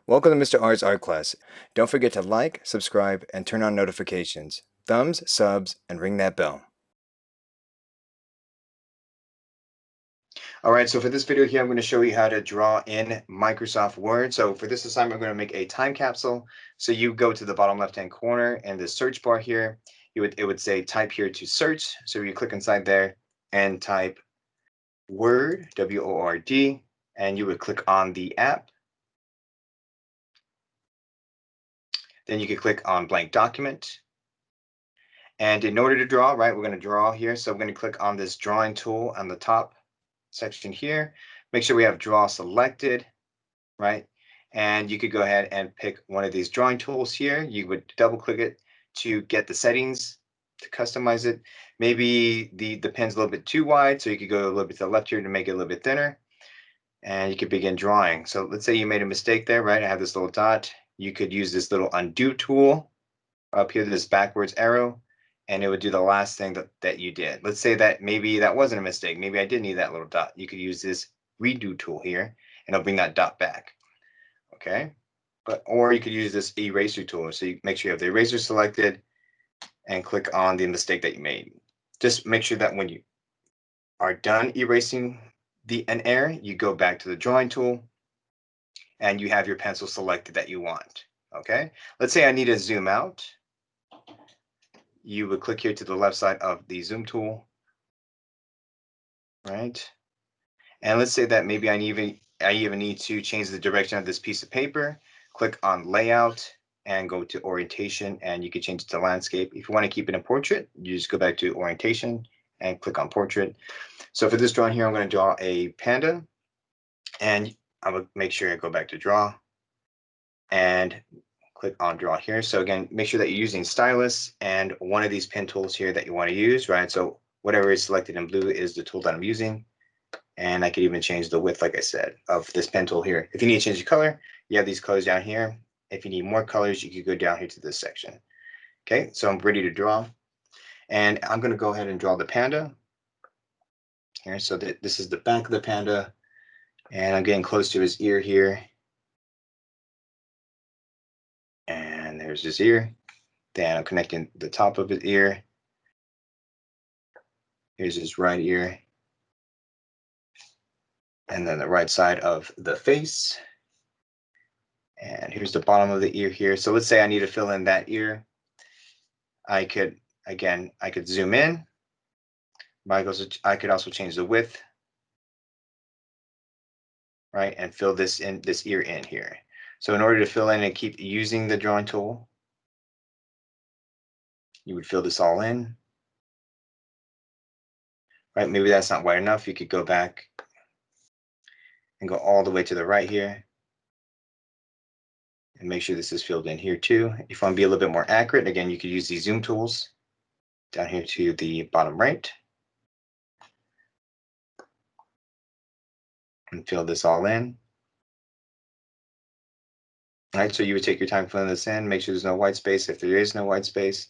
Welcome to Mr. R's art class. Don't forget to like, subscribe, and turn on notifications. Thumbs, subs, and ring that bell. Alright, so for this video here, I'm going to show you how to draw in Microsoft Word. So for this assignment, we're going to make a time capsule. So you go to the bottom left-hand corner and the search bar here, it would say type here to search. So you click inside there and type Word, W-O-R-D, and you would click on the app. Then you could click on blank document. And in order to draw, right, we're going to draw here. So I'm going to click on this drawing tool on the top section here. Make sure we have draw selected, right? And you could go ahead and pick one of these drawing tools here. You would double click it to get the settings to customize it. Maybe the pen's a little bit too wide, so you could go a little bit to the left here to make it a little bit thinner. And you could begin drawing. So let's say you made a mistake there, right? I have this little dot. You could use this little undo tool up here, this backwards arrow, and it would do the last thing that you did. Let's say that maybe that wasn't a mistake. Maybe I did need that little dot. You could use this redo tool here, and it'll bring that dot back. Okay, or you could use this eraser tool. So you make sure you have the eraser selected and click on the mistake that you made. Just make sure that when you are done erasing an error, you go back to the drawing tool and you have your pencil selected that you want. Okay, let's say I need to zoom out. You would click here to the left side of the zoom tool, right? And let's say that maybe I even need to change the direction of this piece of paper. Click on layout and go to orientation, and you can change it to landscape. If you want to keep it in portrait, you just go back to orientation and click on portrait. So for this drawing here, I'm going to draw a panda, and I will make sure I go back to draw and click on draw here. So again, make sure that you're using stylus and one of these pen tools here that you want to use, right? So whatever is selected in blue is the tool that I'm using. And I could even change the width, like I said, of this pen tool here. If you need to change the color, you have these colors down here. If you need more colors, you could go down here to this section. Okay, so I'm ready to draw. And I'm going to go ahead and draw the panda here. So this is the back of the panda. And I'm getting close to his ear here. And there's his ear. Then I'm connecting the top of his ear. Here's his right ear. And then the right side of the face. And here's the bottom of the ear here. So let's say I need to fill in that ear. I could zoom in, but I could also change the width, right, and fill this ear in here. So in order to fill in and keep using the drawing tool, you would fill this all in, right? Maybe that's not wide enough. You could go back and go all the way to the right here and make sure this is filled in here too. If you want to be a little bit more accurate, again, you could use these zoom tools down here to the bottom right and fill this all in. All right, so you would take your time filling this in, make sure there's no white space. If there is no white space,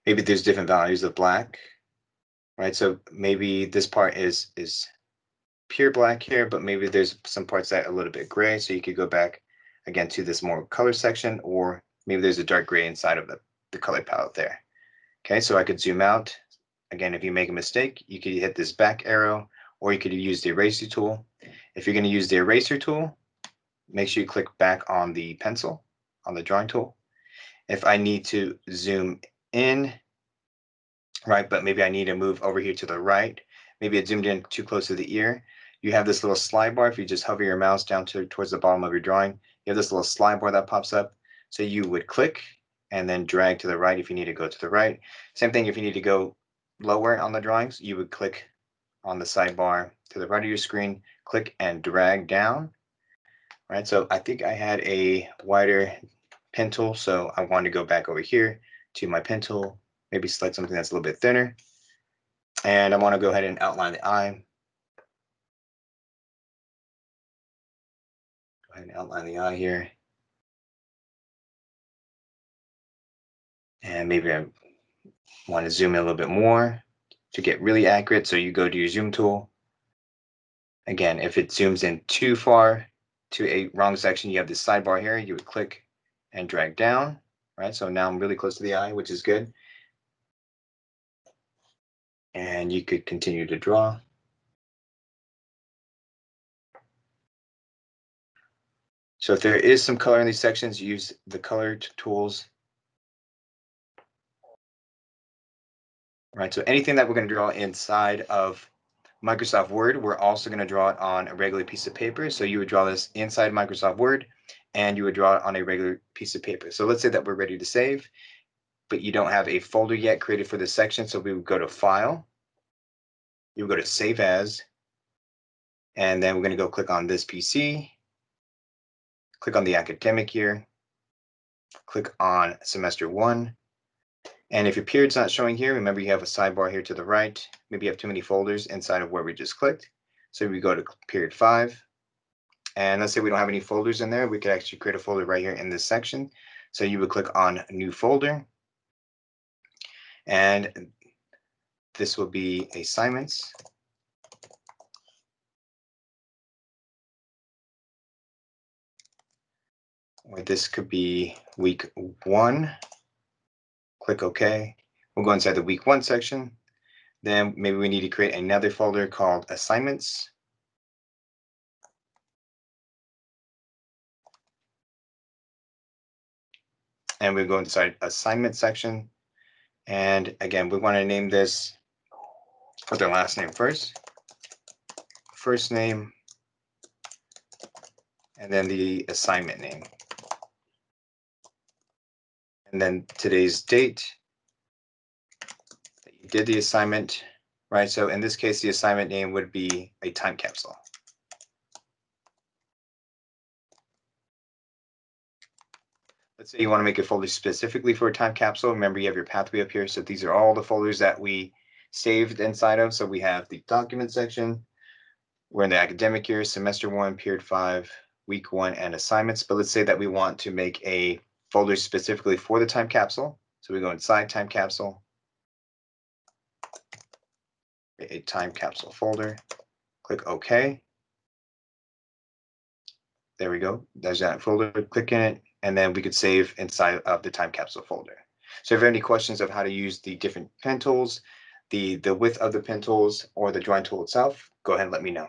maybe there's different values of black, right? So maybe this part is pure black here, but maybe there's some parts that are a little bit gray. So you could go back again to this more color section, or maybe there's a dark gray inside of the color palette there. Okay, so I could zoom out. Again, if you make a mistake, you could hit this back arrow, or you could use the eraser tool. If you're going to use the eraser tool, make sure you click back on the pencil, on the drawing tool. If I need to zoom in, right, but maybe I need to move over here to the right, maybe it zoomed in too close to the ear, you have this little slide bar. If you just hover your mouse down towards the bottom of your drawing, you have this little slide bar that pops up. So you would click and then drag to the right if you need to go to the right. Same thing if you need to go lower on the drawings, you would click on the sidebar to the right of your screen, click and drag down. Right, so I think I had a wider pen tool, so I want to go back over here to my pen tool, maybe select something that's a little bit thinner. And I want to go ahead and outline the eye. Go ahead and outline the eye here. And maybe I want to zoom in a little bit more to get really accurate. So you go to your zoom tool Again, if it zooms in too far to a wrong section, you have this sidebar here. You would click and drag down, right? So now I'm really close to the eye, which is good. And you could continue to draw. So if there is some color in these sections, use the colored tools. Right, so anything that we're going to draw inside of Microsoft Word, we're also going to draw it on a regular piece of paper. So you would draw this inside Microsoft Word, and you would draw it on a regular piece of paper. So let's say that we're ready to save, but you don't have a folder yet created for this section. So we would go to File, you would go to Save As, and then we're going to go click on this PC, click on the academic year, click on semester 1. And if your period's not showing here, remember you have a sidebar here to the right. Maybe you have too many folders inside of where we just clicked. So we go to period 5. And let's say we don't have any folders in there. We could actually create a folder right here in this section. So you would click on New Folder. And this will be assignments. Or this could be week 1. Click OK. We'll go inside the week 1 section. Then maybe we need to create another folder called assignments. And we'll go inside assignment section. And again, we want to name this with their last name first. First name, and then the assignment name. And then today's date that you did the assignment, right? So in this case, the assignment name would be a time capsule. Let's say you want to make a folder specifically for a time capsule. Remember, you have your pathway up here. So these are all the folders that we saved inside of. So we have the document section. We're in the academic year, semester 1, period 5, week 1, and assignments. But let's say that we want to make a folder specifically for the time capsule. So we go inside time capsule, a time capsule folder, click OK. There we go. There's that folder. Click in it, and then we could save inside of the time capsule folder. So if you have any questions of how to use the different pen tools, the width of the pen tools, or the drawing tool itself, go ahead and let me know.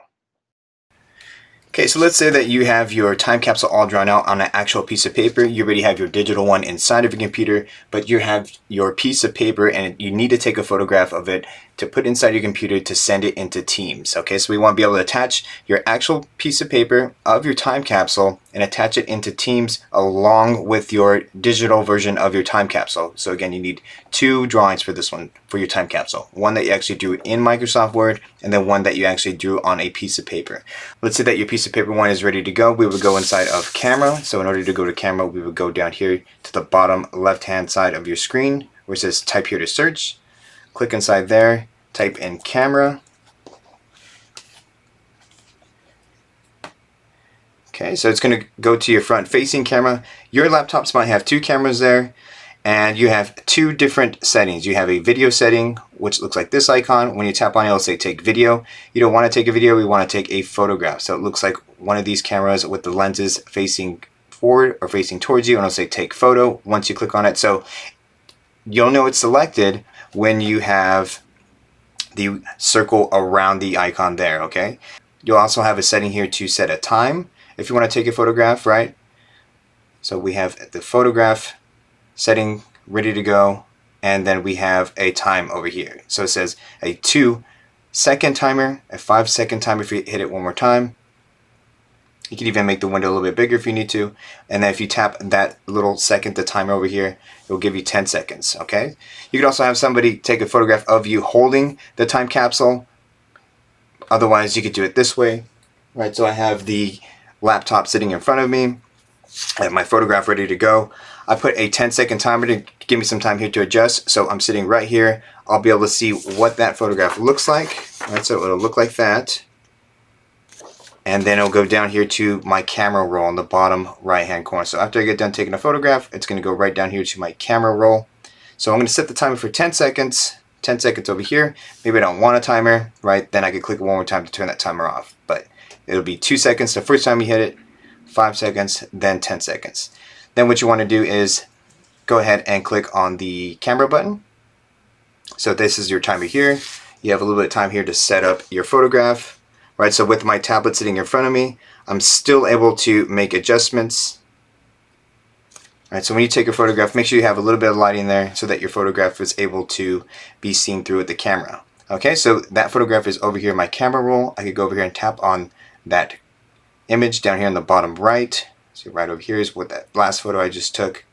Okay, so let's say that you have your time capsule all drawn out on an actual piece of paper. You already have your digital one inside of your computer, but you have your piece of paper and you need to take a photograph of it to put inside your computer to send it into Teams. Okay, so we want to be able to attach your actual piece of paper of your time capsule and attach it into Teams along with your digital version of your time capsule. So again, you need 2 drawings for this one, for your time capsule. One that you actually drew in Microsoft Word, and then one that you actually drew on a piece of paper. Let's say that your piece of paper one is ready to go. We would go inside of camera. So in order to go to camera, we would go down here to the bottom left-hand side of your screen where it says type here to search. Click inside there, type in camera. Okay, so it's going to go to your front-facing camera. Your laptops might have 2 cameras there, and you have 2 different settings. You have a video setting, which looks like this icon. When you tap on it, it'll say take video. You don't want to take a video, we want to take a photograph. So it looks like one of these cameras with the lenses facing forward or facing towards you, and it'll say take photo once you click on it. So you'll know it's selected when you have the circle around the icon there, okay? You'll also have a setting here to set a time if you want to take a photograph, right? So we have the photograph setting ready to go, and then we have a time over here. So it says a 2-second timer, a 5-second timer if you hit it one more time. You can even make the window a little bit bigger if you need to. And then if you tap that little second, the timer over here, it will give you 10 seconds, okay? You could also have somebody take a photograph of you holding the time capsule. Otherwise, you could do it this way, right? So I have the laptop sitting in front of me. I have my photograph ready to go. I put a 10-second timer to give me some time here to adjust. So I'm sitting right here. I'll be able to see what that photograph looks like. Right, so it'll look like that. And then it'll go down here to my camera roll in the bottom right-hand corner. So after I get done taking a photograph, it's going to go right down here to my camera roll. So I'm going to set the timer for 10 seconds. 10 seconds over here. Maybe I don't want a timer, right? Then I could click one more time to turn that timer off. But it'll be 2 seconds the first time you hit it, 5 seconds, then 10 seconds. Then what you want to do is go ahead and click on the camera button. So this is your timer here. You have a little bit of time here to set up your photograph, right? So with my tablet sitting in front of me, I'm still able to make adjustments. All right, so when you take a photograph, make sure you have a little bit of lighting there so that your photograph is able to be seen through the camera. Okay, so that photograph is over here in my camera roll. I could go over here and tap on that image down here in the bottom right. So right over here is what that last photo I just took.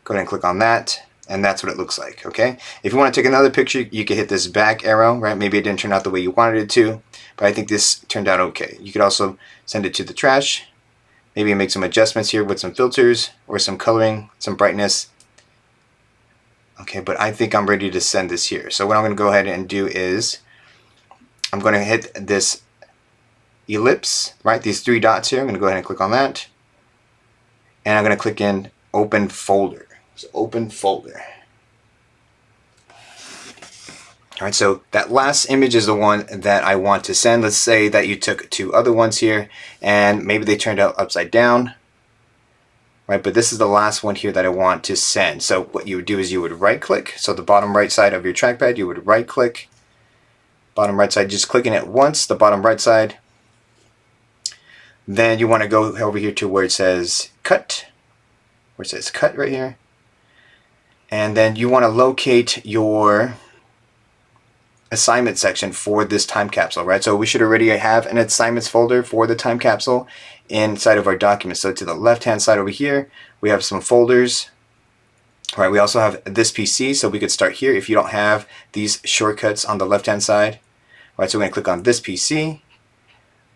Go ahead and click on that, and that's what it looks like, okay? If you want to take another picture, you can hit this back arrow, right? Maybe it didn't turn out the way you wanted it to, but I think this turned out okay. You could also send it to the trash. Maybe make some adjustments here with some filters or some coloring, some brightness. Okay, but I think I'm ready to send this here. So what I'm going to go ahead and do is I'm going to hit this ellipse, right? These 3 dots here. I'm going to go ahead and click on that. And I'm going to click in Open Folder. So Open Folder. All right, so that last image is the one that I want to send. Let's say that you took 2 other ones here and maybe they turned out upside down, right? But this is the last one here that I want to send. So what you would do is you would right click. So the bottom right side of your trackpad, you would right click. Bottom right side, just clicking it once, the bottom right side. Then you want to go over here to where it says cut, where it says cut right here. And then you want to locate your assignment section for this time capsule, right? So we should already have an assignments folder for the time capsule inside of our document. So to the left hand side over here, we have some folders. All right, we also have this PC, so we could start here if you don't have these shortcuts on the left hand side. All right, so we're going to click on this PC.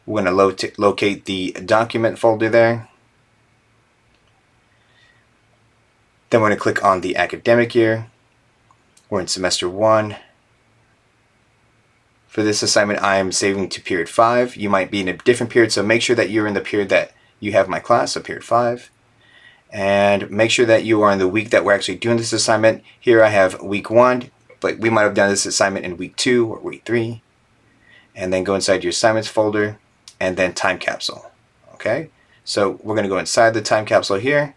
We're going to locate the document folder there. Then we're going to click on the academic year. We're in semester 1. For this assignment, I'm saving to period 5. You might be in a different period, so make sure that you're in the period that you have my class, so period 5. And make sure that you are in the week that we're actually doing this assignment. Here I have week 1, but we might have done this assignment in week 2 or week 3. And then go inside your assignments folder, and then time capsule. Okay, so we're going to go inside the time capsule here,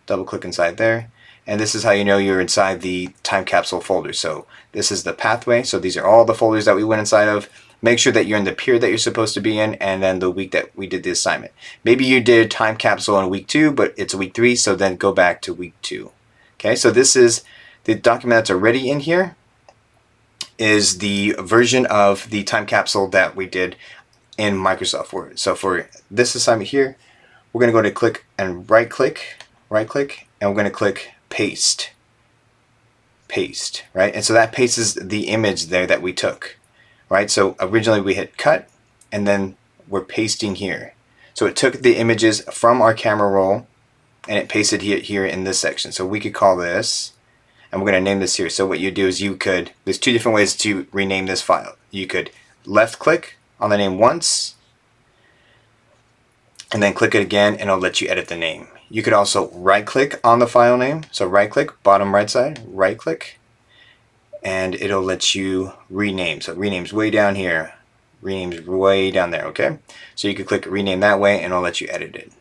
double click inside there. And this is how you know you're inside the time capsule folder. So this is the pathway. So these are all the folders that we went inside of. Make sure that you're in the period that you're supposed to be in, and then the week that we did the assignment. Maybe you did time capsule in week 2, but it's week 3, so then go back to week 2. Okay, so this is the document that's already in here, is the version of the time capsule that we did in Microsoft Word. So for this assignment here, we're going to go to click and right click, and we're going to click paste, right? And so that pastes the image there that we took, right? So originally we hit cut, and then we're pasting here. So it took the images from our camera roll and it pasted here in this section. So we could call this, and we're going to name this here. So what you do is there's 2 different ways to rename this file. You could left click on the name once, and then click it again, and it'll let you edit the name. You could also right click on the file name. So right click, bottom right side, right click, and it'll let you rename. So rename's way down here, rename's way down there, okay? So you could click rename that way, and it'll let you edit it.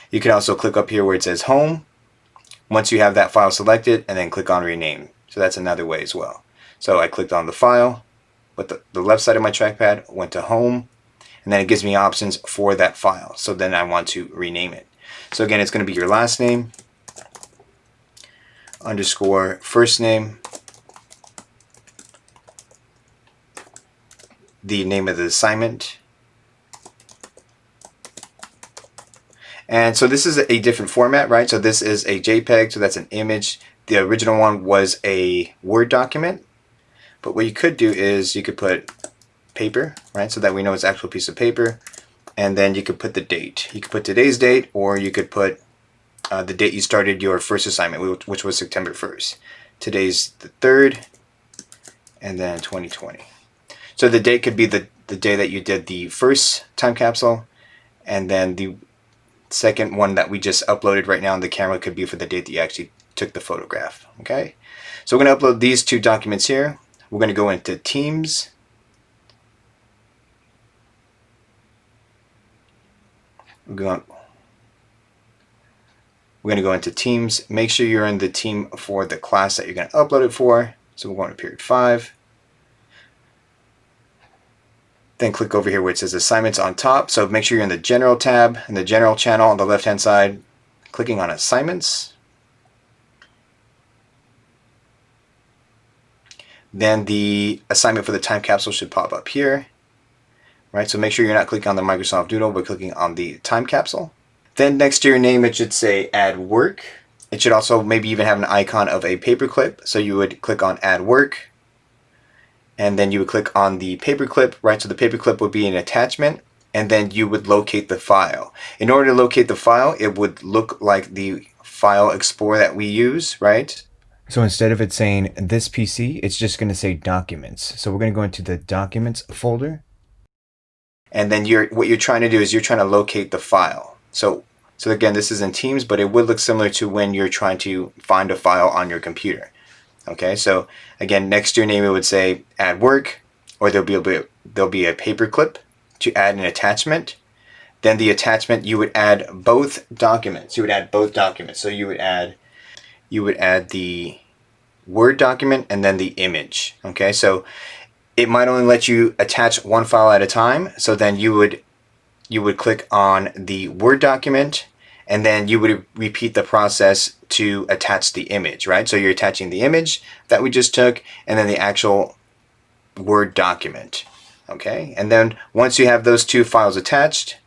You can also click up here where it says home, once you have that file selected, and then click on rename. So that's another way as well. So I clicked on the file, but the left side of my trackpad went to home, and then it gives me options for that file. So then I want to rename it. So again, it's going to be your last name underscore first name, the name of the assignment. And so this is a different format, right? So this is a JPEG, so that's an image. The original one was a Word document. But what you could do is you could put paper, right? So that we know it's an actual piece of paper. And then you could put the date. You could put today's date, or you could put the date you started your first assignment, which was September 1st. Today's the 3rd, and then 2020. So the date could be the day that you did the first time capsule, and then the second one that we just uploaded right now on the camera could be for the date that you actually took the photograph. Okay, so we're going to upload these 2 documents here. we're going to go into Teams. We're going to go into Teams. Make sure you're in the team for the class that you're going to upload it for. So we're going to period 5. Then click over here where it says Assignments on top. So make sure you're in the General tab, in the General channel on the left-hand side, clicking on Assignments. Then the assignment for the time capsule should pop up here. Right, so make sure you're not clicking on the Microsoft Doodle, but clicking on the time capsule. Then next to your name, it should say Add Work. It should also maybe even have an icon of a paperclip. So you would click on Add Work. And then you would click on the paperclip, right? So the paperclip would be an attachment, and then you would locate the file. In order to locate the file, it would look like the file explorer that we use, right? So instead of it saying this PC, it's just going to say Documents. So we're going to go into the Documents folder. And then what you're trying to do is you're trying to locate the file. So again, this is in Teams, but it would look similar to when you're trying to find a file on your computer. Okay, so again, next to your name, it would say Add Work, or there'll be a paperclip to add an attachment. Then the attachment, you would add both documents. So you would add the Word document and then the image. Okay, so it might only let you attach one file at a time. So then you would click on the Word document, and then you would repeat the process to attach the image, right? So you're attaching the image that we just took, and then the actual Word document, okay? And then once you have those two files attached,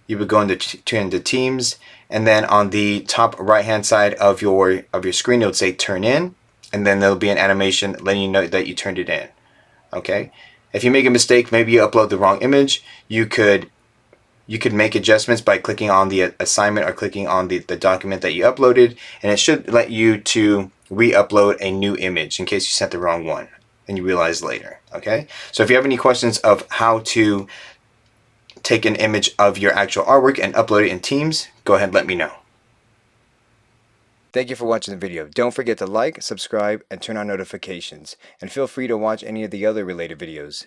you would go into Teams, and then on the top right-hand side of your screen, it would say Turn In, and then there'll be an animation letting you know that you turned it in, okay? If you make a mistake, maybe you upload the wrong image, you could make adjustments by clicking on the assignment or clicking on the document that you uploaded, and it should let you to re-upload a new image in case you sent the wrong one and you realize later. Okay, so if you have any questions of how to take an image of your actual artwork and upload it in Teams, go ahead and let me know. Thank you for watching the video. Don't forget to like, subscribe, and turn on notifications. And feel free to watch any of the other related videos.